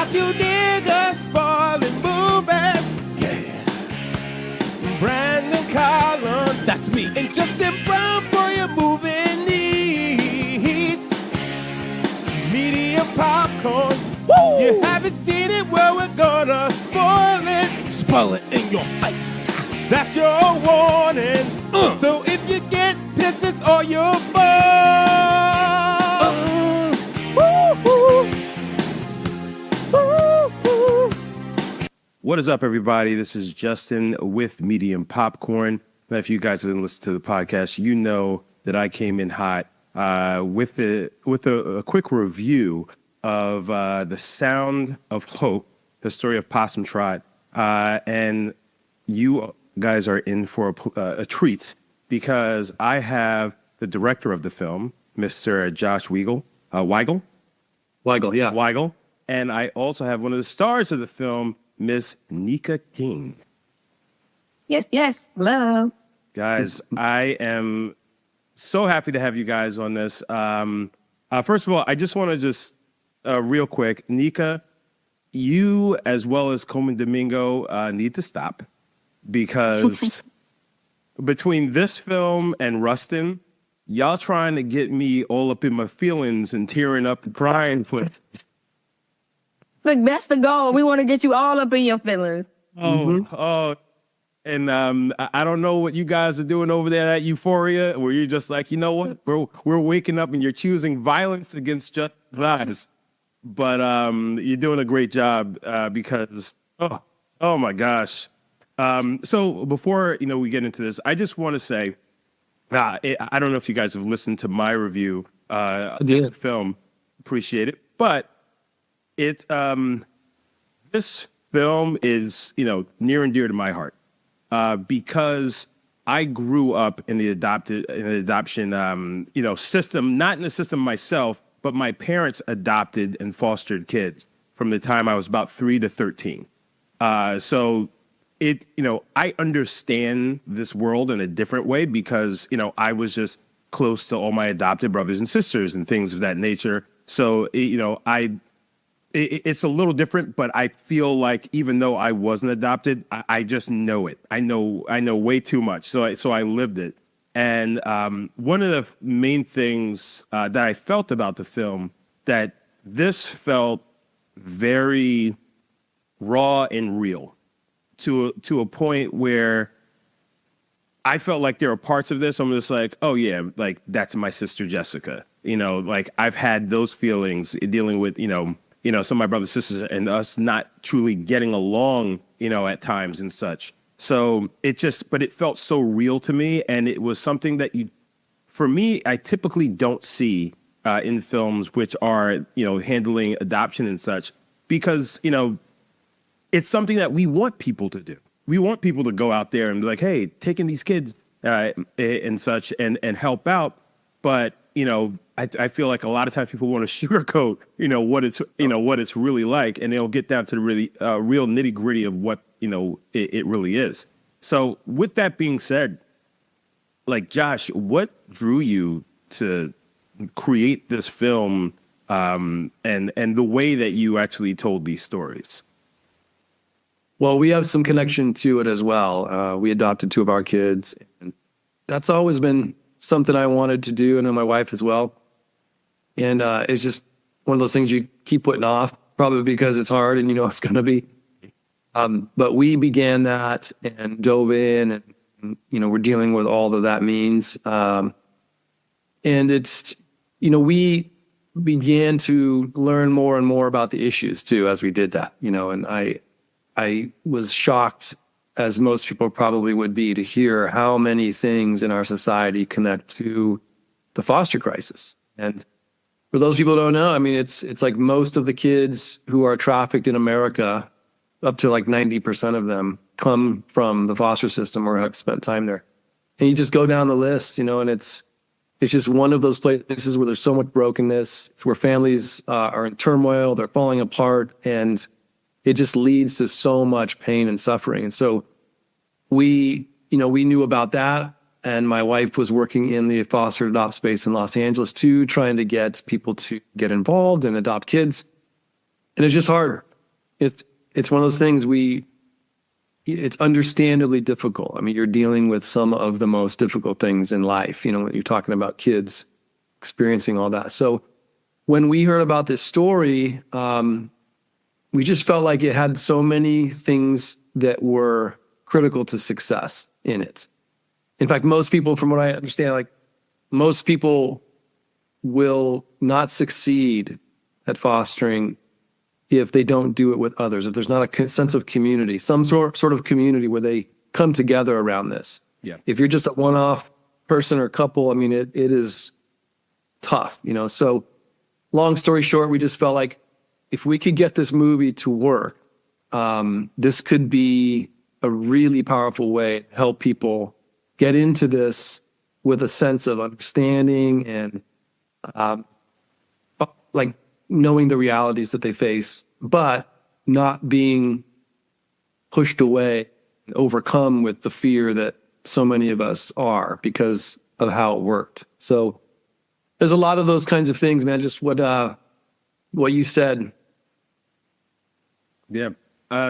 Got you niggas spoiling movies. Yeah. Brandon Collins, that's me. And Justin Brown for your movie needs. Medium popcorn. Woo! You haven't seen it, well, we're gonna spoil it. Spoil it in your face. That's your warning. So if you get pissed, it's all your fault. What is up, everybody? This is Justin with Medium Popcorn. Now, if you guys have been listening to the podcast, you know that I came in hot with a quick review of The Sound of Hope, the story of Possum Trot, and you guys are in for a treat because I have the director of the film, Mr. Josh Weigel. Weigel, yeah. Weigel. And I also have one of the stars of the film, Miss Nika King. Yes. Hello. Guys, I am so happy to have you guys on this. First of all, I just want to real quick, Nika, you as well as Coleman Domingo need to stop because between this film and Rustin, y'all trying to get me all up in my feelings and tearing up and crying. Look, that's the goal. We want to get you all up in your feelings. And I don't know what you guys are doing over there at Euphoria, where you're just like, you know what, we're waking up and you're choosing violence against just lies. But you're doing a great job because oh my gosh. So before we get into this, I just want to say, I don't know if you guys have listened to my review of the film. Appreciate it, but this film is near and dear to my heart because I grew up in the adoption system, not in the system myself, but my parents adopted and fostered kids from the time I was about 3 to 13. So I understand this world in a different way because I was just close to all my adopted brothers and sisters and things of that nature. So it's a little different, but I feel like even though I wasn't adopted, I just know it. I know way too much. So I lived it. And one of the main things that I felt about the film, that this felt very raw and real to a point where I felt like there were parts of this I'm just like, oh yeah, like that's my sister Jessica. Like I've had those feelings dealing with some of my brothers and sisters and us not truly getting along, at times and such. So but it felt so real to me. And it was something that for me, I typically don't see in films which are, handling adoption and such, because, it's something that we want people to do. We want people to go out there and be like, hey, taking these kids and such and help out. But, I feel like a lot of times people want to sugarcoat, what it's really like, and they'll get down to the really real nitty gritty of what, it really is. So with that being said, like Josh, what drew you to create this film and the way that you actually told these stories? Well, we have some connection to it as well. We adopted 2 of our kids, and that's always been something I wanted to do, and my wife as well. And it's just one of those things you keep putting off, probably because it's hard and it's going to be. But we began that and dove in, and we're dealing with all that means. And it's, we began to learn more and more about the issues too as we did that. And I was shocked, as most people probably would be, to hear how many things in our society connect to the foster crisis. And for those people who don't know, I mean, it's like most of the kids who are trafficked in America, up to like 90% of them, come from the foster system or have spent time there. And you just go down the list, and it's just one of those places where there's so much brokenness. It's where families are in turmoil, they're falling apart, and it just leads to so much pain and suffering. And so we knew about that. And my wife was working in the foster adopt space in Los Angeles too, trying to get people to get involved and adopt kids. And it's just hard. it's one of those things it's understandably difficult. I mean, you're dealing with some of the most difficult things in life, when you're talking about kids experiencing all that. So when we heard about this story, we just felt like it had so many things that were critical to success in it. In fact, most people, from what I understand, like most people will not succeed at fostering if they don't do it with others, if there's not a sense of community, some sort of community where they come together around this. Yeah. If you're just a one-off person or couple, I mean, it is tough, So long story short, we just felt like if we could get this movie to work, this could be a really powerful way to help people get into this with a sense of understanding and like knowing the realities that they face, but not being pushed away and overcome with the fear that so many of us are because of how it worked. So there's a lot of those kinds of things, man. Just what you said. Yeah.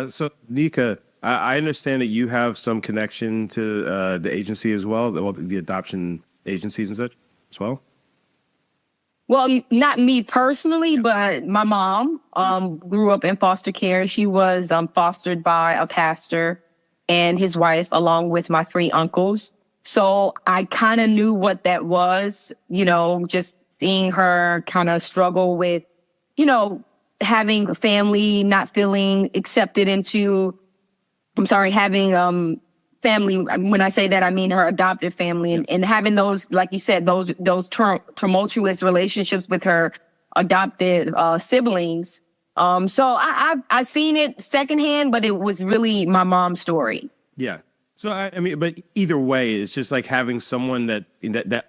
So Nika, I understand that you have some connection to the agency as well, the adoption agencies and such as well. Well, not me personally, but my mom grew up in foster care. She was fostered by a pastor and his wife, along with my 3 uncles. So I kind of knew what that was, just seeing her kind of struggle with, having a family, not feeling accepted into, having family. When I say that, I mean her adopted family, and having those, like you said, those tumultuous relationships with her adopted siblings. So I've seen it secondhand, but it was really my mom's story. Yeah. So I mean, but either way, it's just like having someone that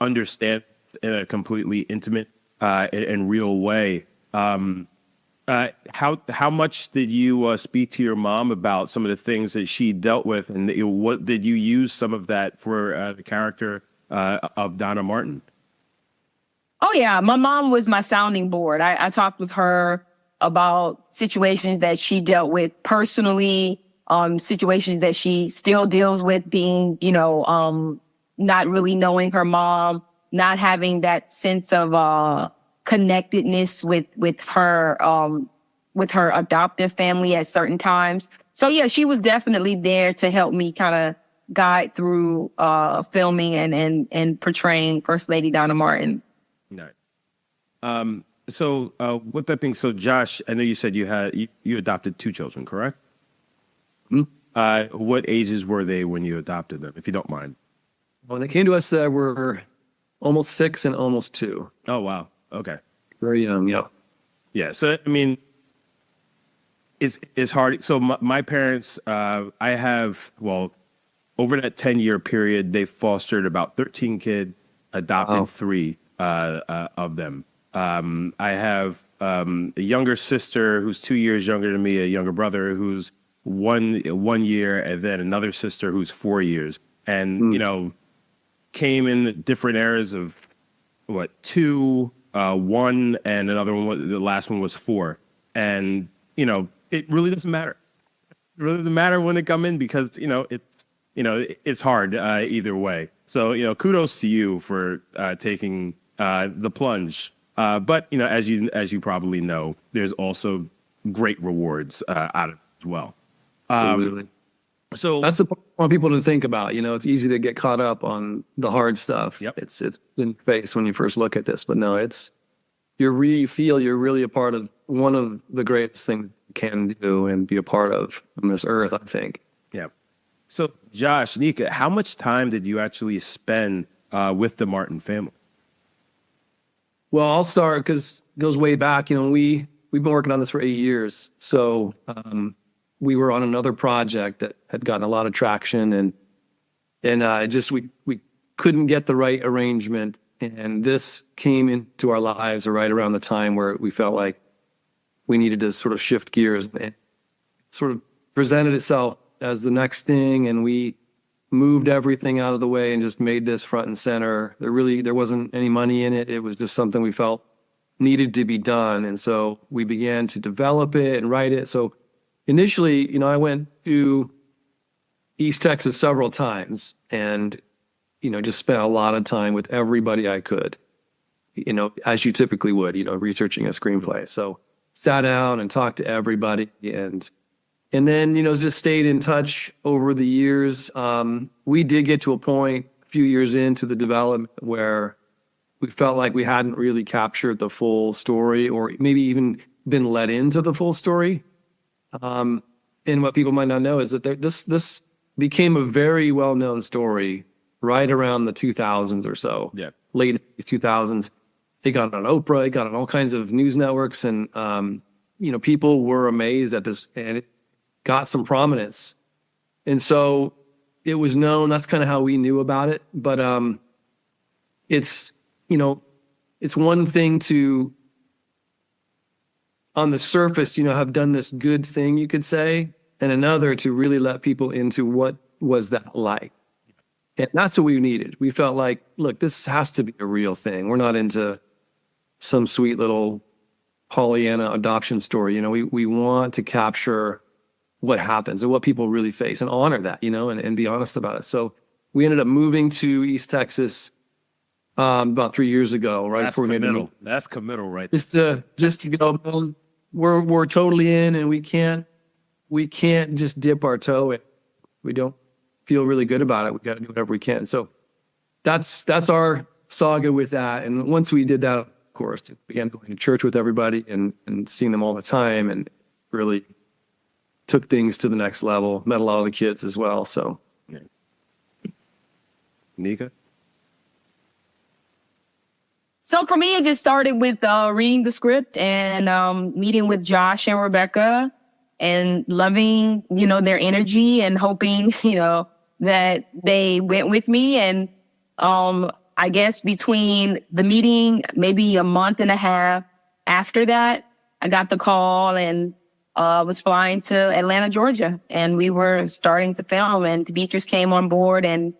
understands in a completely intimate and real way. How much did you speak to your mom about some of the things that she dealt with, and what did you use some of that for the character of Donna Martin? Oh yeah, my mom was my sounding board. I talked with her about situations that she dealt with personally, situations that she still deals with, being, not really knowing her mom, not having that sense of connectedness with her adoptive family at certain times. So yeah, she was definitely there to help me kind of guide through filming and portraying First Lady Donna Martin. Right. So with that being so, Josh, I know you said you adopted 2 children, correct? What ages were they when you adopted them, if you don't mind? When they came to us, they were almost 6 and almost 2. Oh wow. Okay. Very young, yeah. Yeah. So I mean, it's hard. So my parents, I have, over that 10-year period, they fostered about 13 kids, adopted 3 of them. I have a younger sister who's 2 years younger than me, a younger brother who's one year, and then another sister who's 4 years, and came in different eras of 2, 1, and another one. The last one was 4, and it really doesn't matter. It really doesn't matter when they come in because it's hard either way. So kudos to you for taking the plunge. But as you probably know, there's also great rewards out of it as well. Absolutely. So that's the point I want people to think about. It's easy to get caught up on the hard stuff. Yep. It's in face when you first look at this, but no, you feel you're really a part of one of the greatest things you can do and be a part of on this earth, I think. Yeah. So Josh, Nika, how much time did you actually spend with the Martin family? Well, I'll start because it goes way back. We've been working on this for 8 years. So we were on another project that had gotten a lot of traction, and we couldn't get the right arrangement. And this came into our lives right around the time where we felt like we needed to sort of shift gears. And it sort of presented itself as the next thing, and we moved everything out of the way and just made this front and center. There wasn't any money in it. It was just something we felt needed to be done. And so we began to develop it and write it. So initially, I went to East Texas several times and, just spent a lot of time with everybody I could, as you typically would, researching a screenplay. So sat down and talked to everybody and then, just stayed in touch over the years. We did get to a point a few years into the development where we felt like we hadn't really captured the full story or maybe even been let into the full story. And what people might not know is that this became a very well-known story right around the 2000s or so. Yeah. Late 2000s. It got on Oprah, it got on all kinds of news networks, and people were amazed at this, and it got some prominence. And so it was known, that's kind of how we knew about it. But it's one thing to, on the surface, have done this good thing, you could say, and another to really let people into what was that like. And that's what we needed. We felt like, look, this has to be a real thing. We're not into some sweet little Pollyanna adoption story. We want to capture what happens and what people really face and honor that, and be honest about it. So we ended up moving to East Texas about 3 years ago, right before we made the move. That's committal, right there. Just to go, well, we're totally in, and we can't just dip our toe in. We don't feel really good about it. We got to do whatever we can. So that's our saga with that. And once we did that, of course, we began going to church with everybody and seeing them all the time, and really took things to the next level. Met a lot of the kids as well. So, Yeah. Nika? So for me, it just started with reading the script and meeting with Josh and Rebecca and loving, their energy and hoping, that they went with me. And I guess between the meeting, maybe a month and a half after that, I got the call and was flying to Atlanta, Georgia. And we were starting to film, and Demetrius came on board, and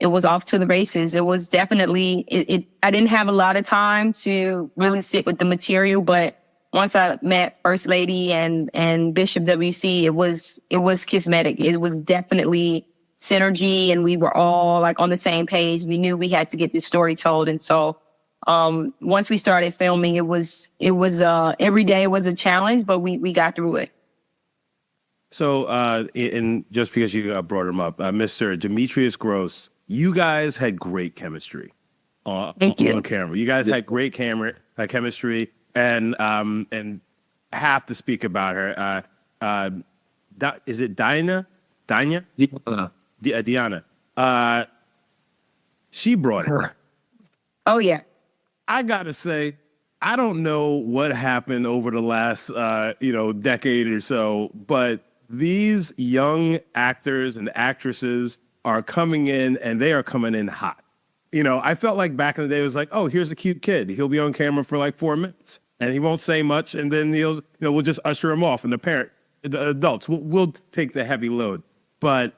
it was off to the races. It was definitely, I didn't have a lot of time to really sit with the material, but once I met First Lady and Bishop WC, it was kismetic. It was definitely synergy, and we were all like on the same page. We knew we had to get this story told. And so once we started filming, it was every day was a challenge, but we got through it. So, and just because you brought him up, Mr. Demetrius Gross, you guys had great chemistry Thank you. on camera. You guys had great chemistry, and have to speak about her. Is it Diana? Diana. She brought it. Oh, yeah. I gotta say, I don't know what happened over the last decade or so, but these young actors and actresses are coming in, and they are coming in hot. I felt like back in the day, it was like, oh, here's a cute kid. He'll be on camera for like 4 minutes, and he won't say much, and then we'll just usher him off, and the adults, we'll take the heavy load. But,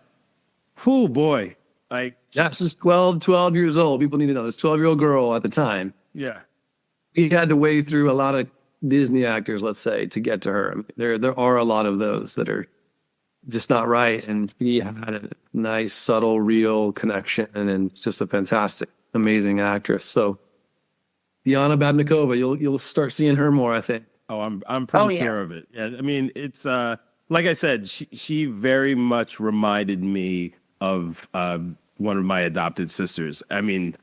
oh boy, like, Josh is 12 years old. People need to know this 12-year-old girl at the time. yeah. We had to wade through a lot of Disney actors, let's say, to get to her. I mean, there are a lot of those that are just not right. And she had a nice, subtle, real connection, and just a fantastic, amazing actress. So Diana Babnikova, you'll start seeing her more, I think. Oh, I'm pretty sure of it. Yeah, I mean, it's like I said, she very much reminded me of one of my adopted sisters. I mean,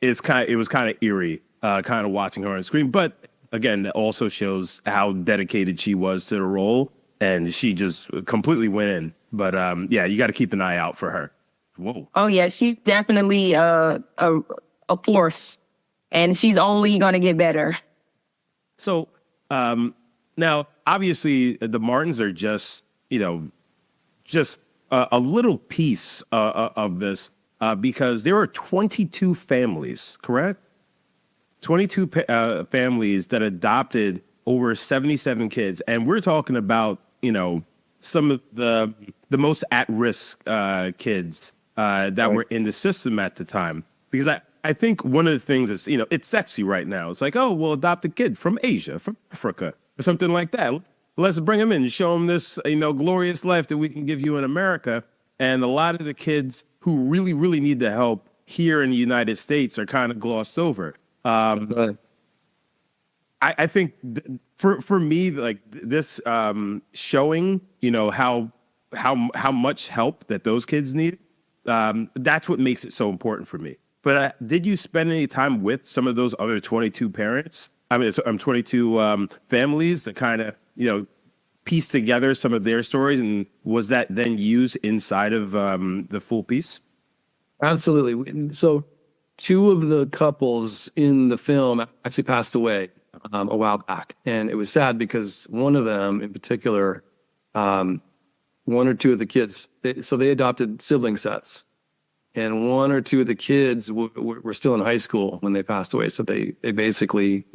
it was kind of eerie, kind of watching her on screen. But again, that also shows how dedicated she was to the role, and she just completely went in. But yeah, you got to keep an eye out for her. Whoa. Oh, yeah. She's definitely a force, and she's only going to get better. So now, obviously, the Martins are just a little piece of this because there are 22 families, correct? 22 families that adopted over 77 kids, and we're talking about some of the most at-risk kids that were in the system at the time. Because I think one of the things is, it's sexy right now. It's like, oh, we'll adopt a kid from Asia, from Africa, or something like that. let's bring them in, show them this, glorious life that we can give you in America. And a lot of the kids who really, really need the help here in the United States are kind of glossed over. Right. I think for me, like this showing, how much help that those kids need, that's what makes it so important for me. But did you spend any time with some of those other 22 parents? I mean, 22 families that kind of, piece together some of their stories, and was that then used inside of the full piece? Absolutely. So 2 of the couples in the film actually passed away a while back. And it was sad because one of them in particular, 1 or 2 of the kids, they adopted sibling sets. And 1 or 2 of the kids were still in high school when they passed away. So they basically,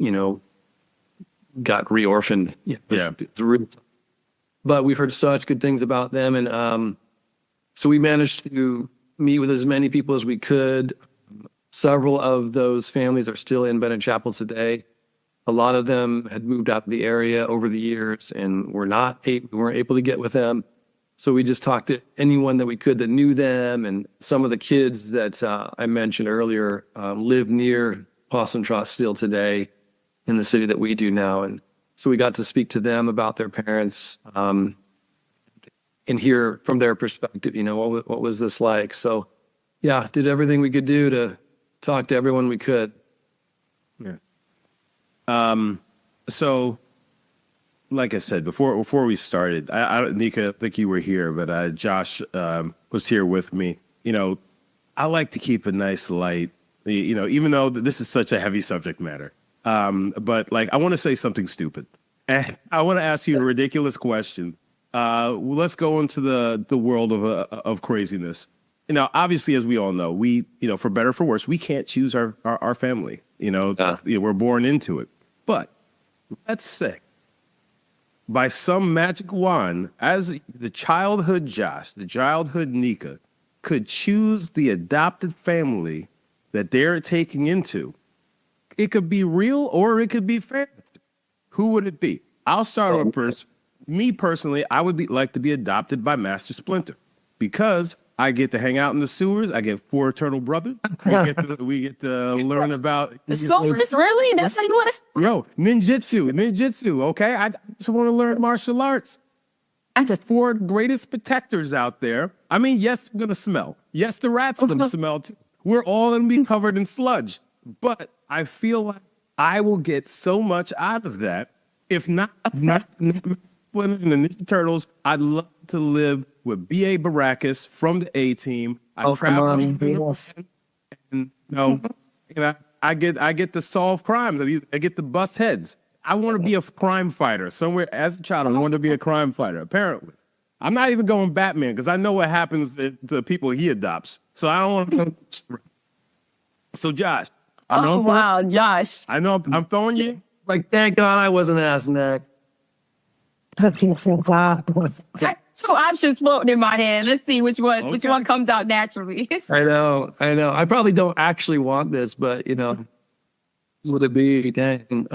got re-orphaned. It's really tough. But we've heard such good things about them. And so we managed to meet with as many people as we could. Several of those families are still in Bennett Chapel today. A lot of them had moved out of the area over the years and we weren't able to get with them. So we just talked to anyone that we could that knew them. And some of the kids that I mentioned earlier live near Possum Trot still today in the city that we do now. And so we got to speak to them about their parents and hear from their perspective, what was this like? So yeah, did everything we could do to talk to everyone we could. Yeah. So like I said, before we started, Nika, I think you were here, but Josh was here with me. I like to keep a nice light, even though this is such a heavy subject matter. But like, I want to say something stupid. I want to ask you a ridiculous question. Let's go into the world of craziness. Obviously, as we all know, we, for better or for worse, we can't choose our family. We're born into it. But let's say, by some magic wand, as the childhood Josh, the childhood Nika, could choose the adopted family that they're taking into, it could be real or it could be fantasy. Who would it be? I'll start with first. Me personally, I would like to be adopted by Master Splinter because I get to hang out in the sewers. I get 4 eternal brothers. We get to learn about the sewers. Really? That's how you want to? Yo, ninjutsu. Okay, I just want to learn martial arts. I just 4 greatest protectors out there. I mean, yes, I'm gonna smell. Yes, the rats gonna smell too. We're all gonna be covered in sludge. But I feel like I will get so much out of that. If not Splinter and the Ninja Turtles, I'd love to live with B.A. Baracus from the A-Team. I travel and I get to solve crimes. I get to bust heads. I want to be a crime fighter. Somewhere as a child, I wanted to be a crime fighter, apparently. I'm not even going Batman because I know what happens to the people he adopts. So I don't want to go. So Josh. Wow, Josh. I know I'm throwing you. Like, thank God I wasn't asking that. 2 options floating in my head. Let's see which one comes out naturally. I know. I probably don't actually want this, but would it be? Dang.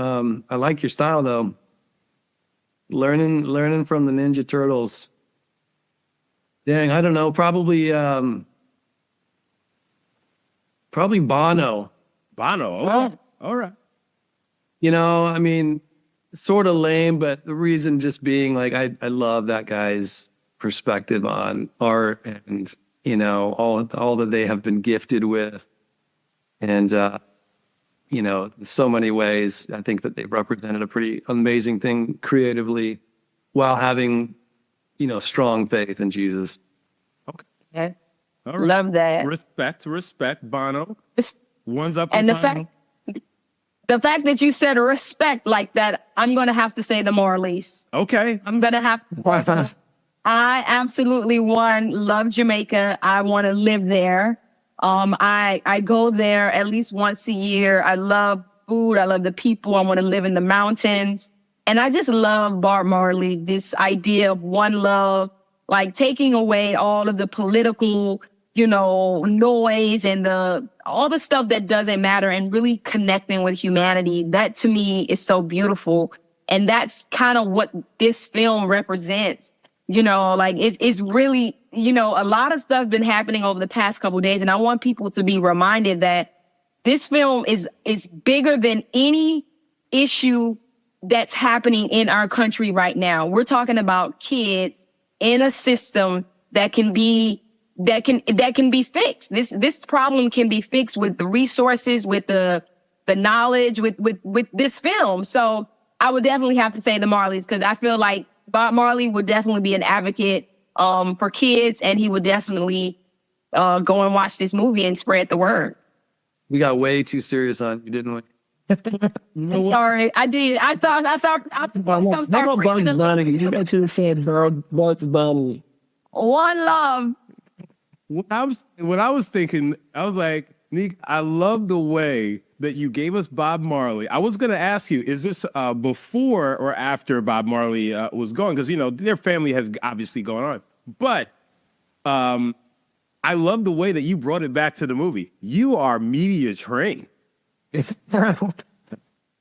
I like your style though. Learning from the Ninja Turtles. Dang, I don't know. Probably Bono. Bono. Okay. All right. I mean, sort of lame, but the reason just being like I love that guy's perspective on art and all that they have been gifted with, and in so many ways I think that they've represented a pretty amazing thing creatively while having strong faith in Jesus. Okay. All right. Love that. Respect, Bono. One's up. And the fact that you said respect like that, I'm going to have to say the Marleys. Okay. I'm going to have to. I absolutely, love Jamaica. I want to live there. I go there at least once a year. I love food. I love the people. I want to live in the mountains. And I just love Bob Marley, this idea of one love, like taking away all of the political, noise and all the stuff that doesn't matter and really connecting with humanity. That to me is so beautiful. And that's kind of what this film represents. You know, like it's really, you know, a lot of stuff been happening over the past couple of days. And I want people to be reminded that this film is bigger than any issue that's happening in our country right now. We're talking about kids in a system that can be fixed. This problem can be fixed with the resources, with the knowledge, with this film. So I would definitely have to say the Marleys, because I feel like Bob Marley would definitely be an advocate for kids, and he would definitely go and watch this movie and spread the word. We got way too serious on you, didn't we? I'm sorry, I did. I thought preaching a little. You got to say Bugs Bunny. One love. When I was thinking, I was like, Nika, I love the way that you gave us Bob Marley. I was going to ask you, is this before or after Bob Marley was gone? Because, you know, their family has obviously gone on. But I love the way that you brought it back to the movie. You are media trained.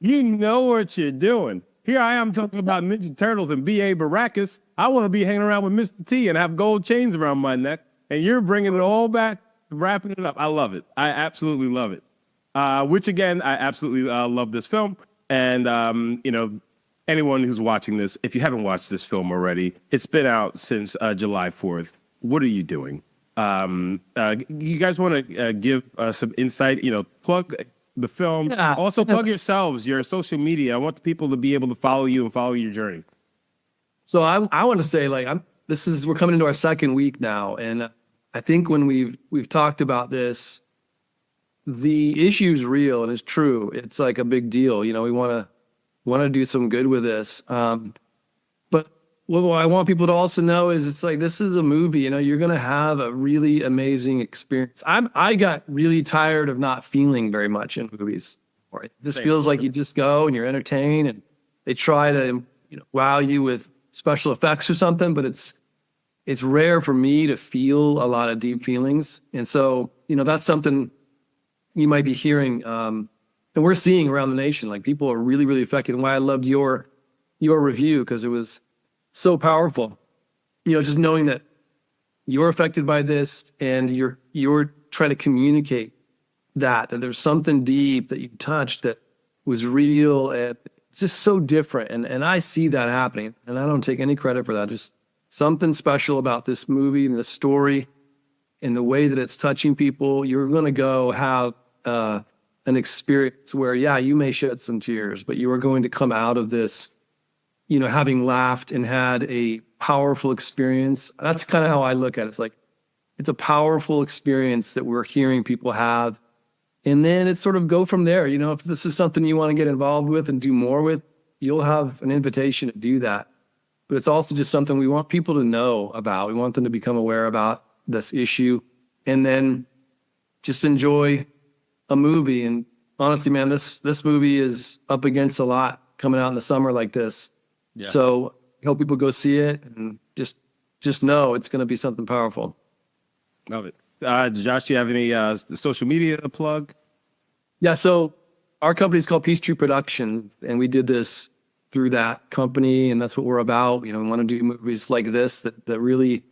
You know what you're doing. Here I am talking about Ninja Turtles and B.A. Baracus. I want to be hanging around with Mr. T and have gold chains around my neck. And you're bringing it all back, wrapping it up. I love it. I absolutely love it. Which, again, I absolutely love this film. And, you know, anyone who's watching this, if you haven't watched this film already, it's been out since July 4th. What are you doing? You guys want to give some insight, you know, plug the film. Yeah. Also plug yourselves, your social media. I want the people to be able to follow you and follow your journey. So I want to say, like, we're coming into our second week now, and I think when we've talked about this, the issue's real and it's true. It's like a big deal. You know, we want to do some good with this. But what I want people to also know is it's like, this is a movie. You know, you're going to have a really amazing experience. I got really tired of not feeling very much in movies. Right? This feels like you just go and you're entertained, and they try to, you know, wow you with special effects or something, but it's rare for me to feel a lot of deep feelings. And so, you know, that's something you might be hearing, and we're seeing around the nation. Like, people are really, really affected. And why I loved your review, because it was so powerful. You know, just knowing that you're affected by this, and you're trying to communicate that there's something deep that you touched that was real, and it's just so different. And I see that happening, and I don't take any credit for that. Just something special about this movie and the story and the way that it's touching people. You're going to go have an experience where, yeah, you may shed some tears, but you are going to come out of this, you know, having laughed and had a powerful experience. That's kind of how I look at it. It's like, it's a powerful experience that we're hearing people have. And then it's sort of go from there. You know, if this is something you want to get involved with and do more with, you'll have an invitation to do that. But it's also just something we want people to know about. We want them to become aware about this issue, and then just enjoy a movie. And honestly, man, this movie is up against a lot coming out in the summer like this. Yeah. So I hope people go see it, and just know it's going to be something powerful. Love it. Josh, do you have any social media to plug? Yeah, so our company is called Peace Tree Productions, and we did this through that company, and that's what we're about. You know, we want to do movies like this that really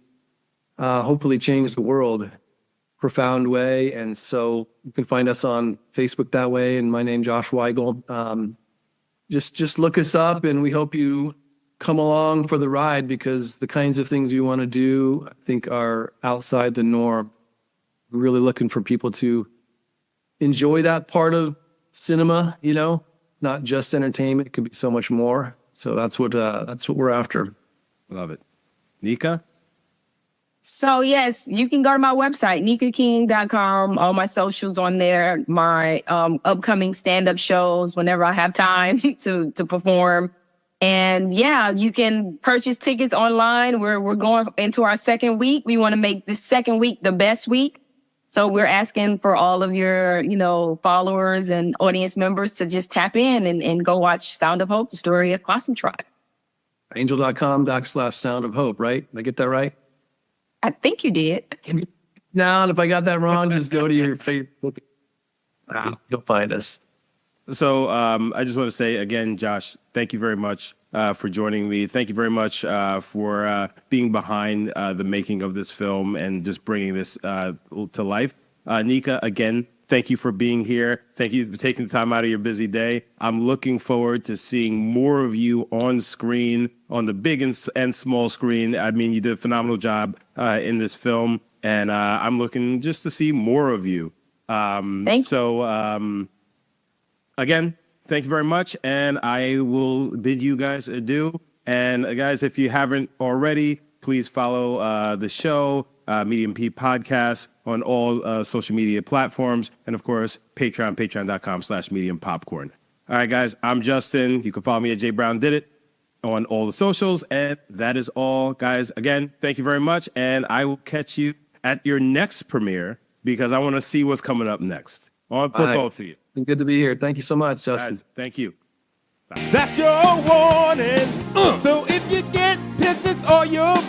hopefully change the world profound way. And so you can find us on Facebook that way, and my name, Josh Weigel. Just look us up, and we hope you come along for the ride, because the kinds of things we want to do, I think, are outside the norm. We're really looking for people to enjoy that part of cinema, you know, not just entertainment. It could be so much more. So that's what we're after. Love it. Nika? So yes, you can go to my website, NikaKing.com, all my socials on there, my upcoming stand-up shows whenever I have time to perform. And yeah, you can purchase tickets online. We're going into our second week. We want to make this second week the best week. So we're asking for all of your, you know, followers and audience members to just tap in and go watch Sound of Hope, Story of Possum Trot. Angel.com/Sound of Hope, right? Did I get that right? I think you did. Now, and if I got that wrong, just go to your Facebook. You'll find us. So I just want to say again, Josh, thank you very much for joining me. Thank you very much for being behind the making of this film and just bringing this to life. Nika, again, thank you for being here. Thank you for taking the time out of your busy day. I'm looking forward to seeing more of you on screen, on the big and small screen. I mean, you did a phenomenal job in this film, and I'm looking just to see more of you. Thank you. Again, thank you very much, and I will bid you guys adieu. And guys, if you haven't already, please follow the show, Medium P Podcast, on all social media platforms, and of course, patreon.com/Medium Popcorn. All right, guys, I'm Justin. You can follow me at J Brown Did It on all the socials, and that is all, guys. Again, thank you very much, and I will catch you at your next premiere because I want to see what's coming up next. On for both of you. Good to be here. Thank you so much, Justin. Guys, thank you. That's your warning. So if you get pissed or you're